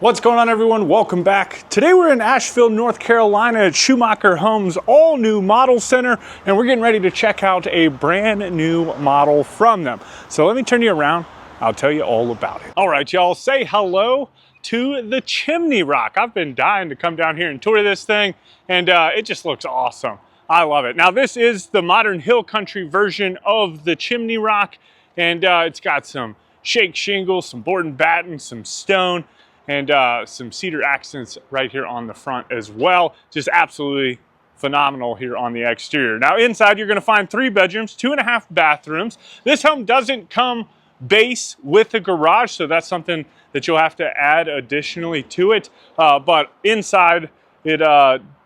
What's going on, everyone? Welcome back. Today we're in Asheville, North Carolina at Schumacher Homes all new model center, and we're getting ready to check out a brand new model from them. So let me turn you around. I'll tell you all about it. All right, y'all, say hello to the Chimney Rock. I've been dying to come down here and tour this thing, and it just looks awesome. I love it. Now, this is the modern hill country version of the Chimney Rock, and it's got some shake shingles, some board and batten, some stone, and some cedar accents right here on the front as well. Just absolutely phenomenal here on the exterior. Now inside you're gonna find 3 bedrooms, 2.5 bathrooms. This home doesn't come base with a garage, so that's something that you'll have to add additionally to it. But inside it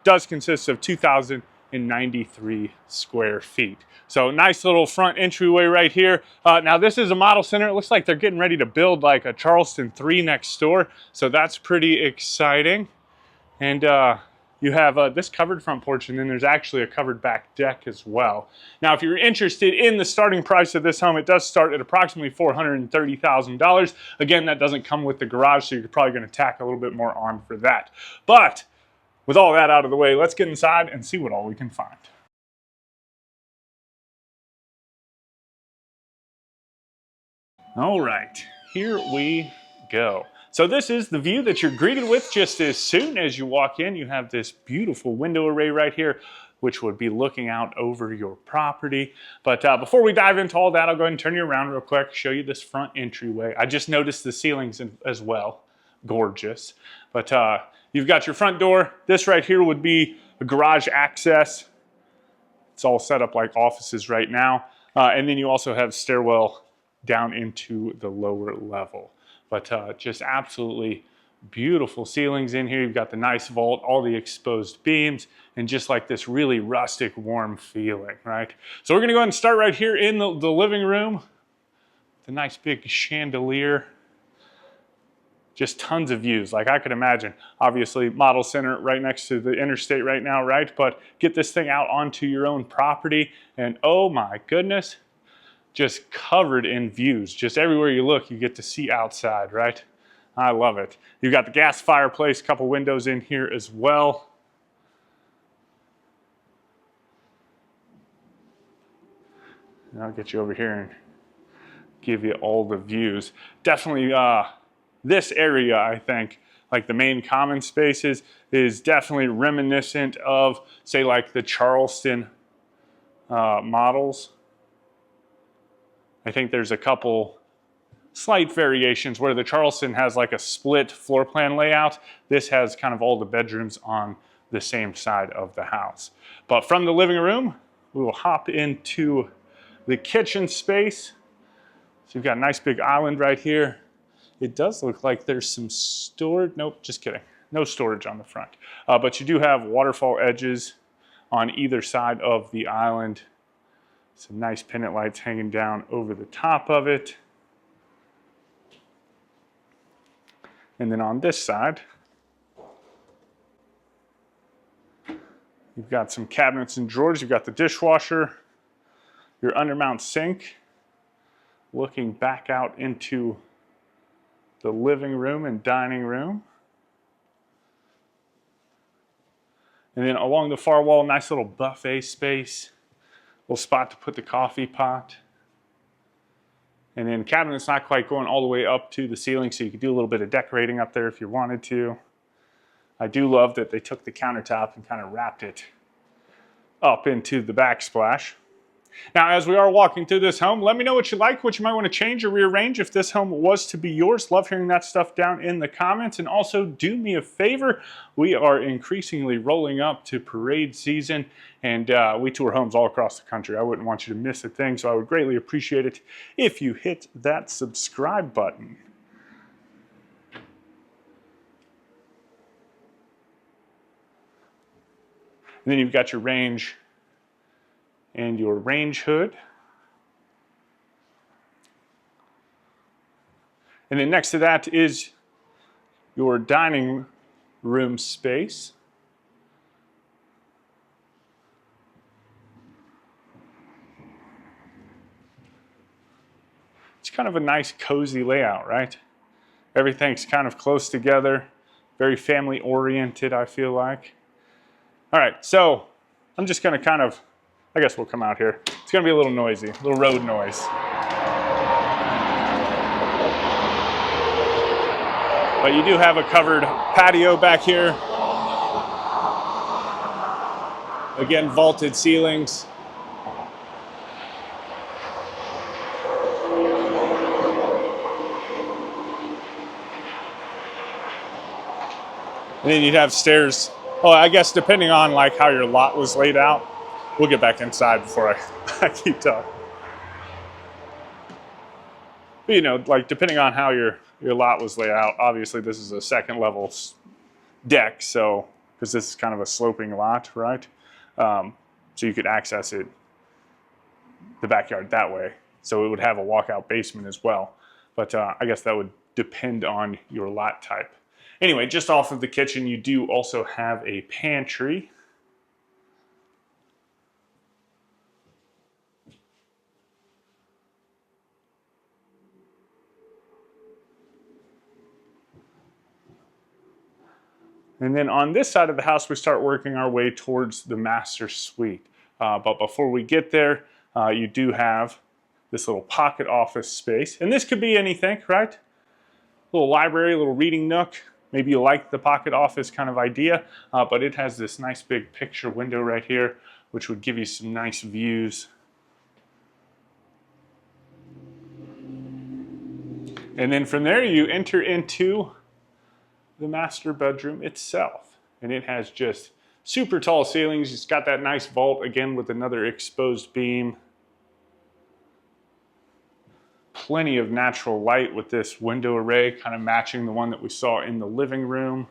does consist of 2,093 square feet. So nice little front entryway right here. Now this is a model center. It looks like they're getting ready to build like a Charleston 3 next door. So that's pretty exciting. And you have this covered front porch, and then there's actually a covered back deck as well. Now, if you're interested in the starting price of this home, it does start at approximately $430,000. Again, that doesn't come with the garage, so you're probably gonna tack a little bit more on for that. But with all that out of the way, let's get inside and see what all we can find. All right, here we go. So this is the view that you're greeted with just as soon as you walk in. You have this beautiful window array right here, which would be looking out over your property. But before we dive into all that, I'll go ahead and turn you around real quick, show you this front entryway. I just noticed the ceilings as well. Gorgeous. But you've got your front door. This right here would be a garage access. It's all set up like offices right now. And then you also have stairwell down into the lower level. But just absolutely beautiful ceilings in here. You've got the nice vault, all the exposed beams, and just like this really rustic, warm feeling, right? So we're gonna go ahead and start right here in the living room. The nice big chandelier. Just tons of views, like I could imagine. Obviously, model center right next to the interstate right now, right? But get this thing out onto your own property, and oh my goodness, just covered in views. Just everywhere you look, you get to see outside, right? I love it. You've got the gas fireplace, a couple windows in here as well. And I'll get you over here and give you all the views. Definitely this area, I think, like the main common spaces, is definitely reminiscent of, say, like the Charleston models. I think there's a couple slight variations where the Charleston has like a split floor plan layout. This has kind of all the bedrooms on the same side of the house. But from the living room, we will hop into the kitchen space. So you've got a nice big island right here. It does look like there's some storage. Nope, just kidding. No storage on the front. But you do have waterfall edges on either side of the island. Some nice pendant lights hanging down over the top of it. And then on this side, you've got some cabinets and drawers. You've got the dishwasher, your undermount sink, looking back out into the living room and dining room. And then along the far wall, nice little buffet space. Little spot to put the coffee pot. And then cabinet's not quite going all the way up to the ceiling, so you could do a little bit of decorating up there if you wanted to. I do love that they took the countertop and kind of wrapped it up into the backsplash. Now, as we are walking through this home, let me know what you like, what you might want to change or rearrange if this home was to be yours. Love hearing that stuff down in the comments. And also, do me a favor. We are increasingly rolling up to parade season, and we tour homes all across the country. I wouldn't want you to miss a thing, so I would greatly appreciate it if you hit that subscribe button. And then you've got your range and your range hood. And then next to that is your dining room space. It's kind of a nice cozy layout, right? Everything's kind of close together, very family oriented, I feel like. All right, so I'm just gonna kind of, I guess we'll come out here. It's gonna be a little noisy, a little road noise. But you do have a covered patio back here. Again, vaulted ceilings. And then you'd have stairs. Oh, I guess depending on like how your lot was laid out. We'll get back inside before I keep talking. But, you know, like depending on how your lot was laid out, obviously this is a second level deck, so because this is kind of a sloping lot, right? So you could access it, the backyard that way. So it would have a walkout basement as well. But I guess that would depend on your lot type. Anyway, just off of the kitchen, you do also have a pantry. And then on this side of the house, we start working our way towards the master suite. But before we get there, you do have this little pocket office space. And this could be anything, right? A little library, a little reading nook. Maybe you like the pocket office kind of idea, but it has this nice big picture window right here, which would give you some nice views. And then from there, you enter into the master bedroom itself. And it has just super tall ceilings. It's got that nice vault again with another exposed beam. Plenty of natural light with this window array, kind of matching the one that we saw in the living room.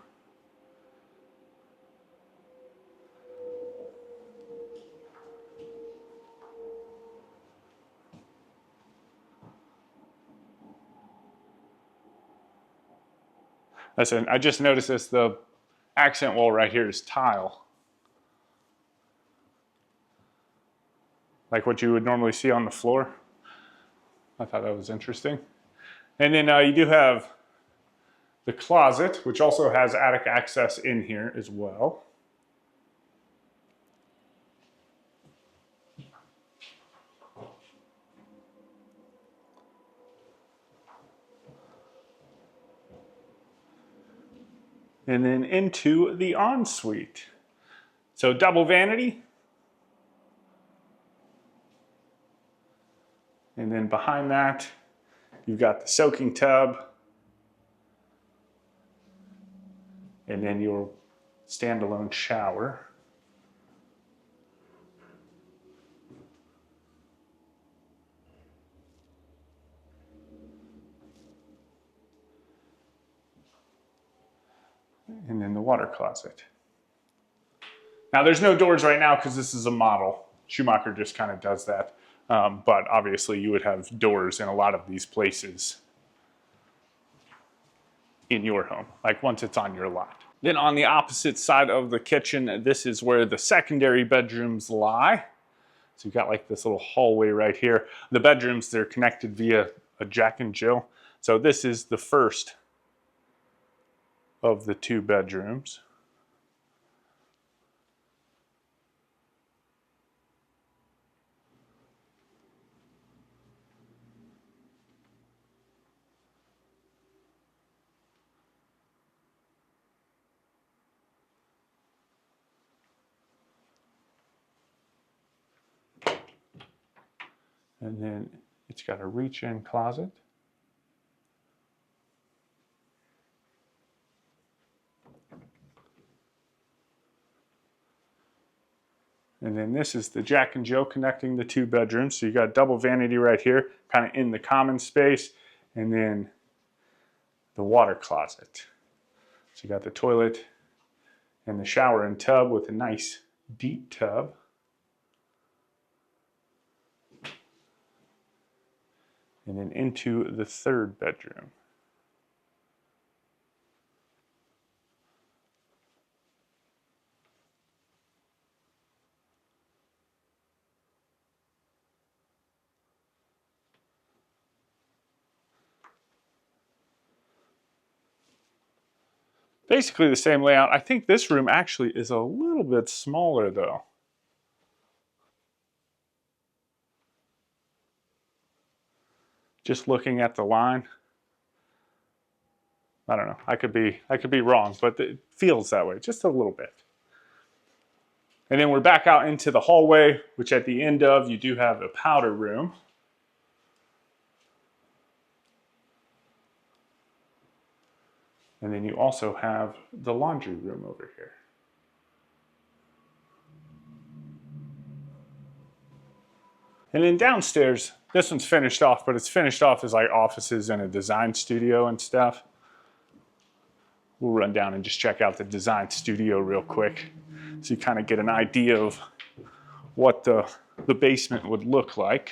Listen, I just noticed this, the accent wall right here is tile. Like what you would normally see on the floor. I thought that was interesting. And then you do have the closet, which also has attic access in here as well. And then into the ensuite. So double vanity. And then behind that, you've got the soaking tub. And then your standalone shower. And then the water closet. Now there's no doors right now because this is a model. Schumacher just kind of does that. But obviously you would have doors in a lot of these places in your home, like once it's on your lot. Then on the opposite side of the kitchen, this is where the secondary bedrooms lie. So you've got like this little hallway right here. The bedrooms, they're connected via a Jack and Jill. So this is the first of the two bedrooms. And then it's got a reach-in closet. And then this is the Jack and Jill connecting the two bedrooms. So you got double vanity right here, kind of in the common space, and then the water closet. So you got the toilet and the shower and tub with a nice deep tub. And then into the third bedroom. Basically the same layout. I think this room actually is a little bit smaller though. Just looking at the line. I don't know. I could be wrong, but it feels that way just a little bit. And then we're back out into the hallway, which at the end of you do have a powder room. And then you also have the laundry room over here. And then downstairs, this one's finished off, but it's finished off as like offices and a design studio and stuff. We'll run down and just check out the design studio real quick so you kind of get an idea of what the basement would look like.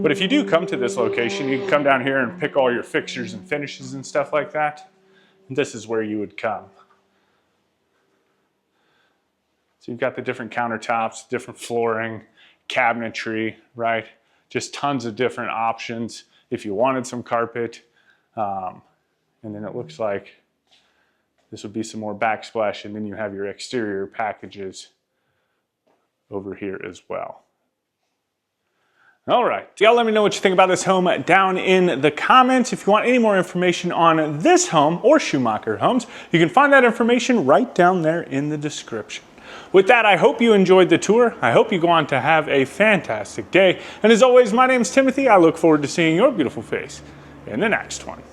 But if you do come to this location, you can come down here and pick all your fixtures and finishes and stuff like that. And this is where you would come. So you've got the different countertops, different flooring, cabinetry, right? Just tons of different options if you wanted some carpet. And then it looks like this would be some more backsplash, and then you have your exterior packages over here as well. All right, y'all let me know what you think about this home down in the comments. If you want any more information on this home or Schumacher Homes, you can find that information right down there in the description. With that, I hope you enjoyed the tour. I hope you go on to have a fantastic day. And as always, my name is Timothy. I look forward to seeing your beautiful face in the next one.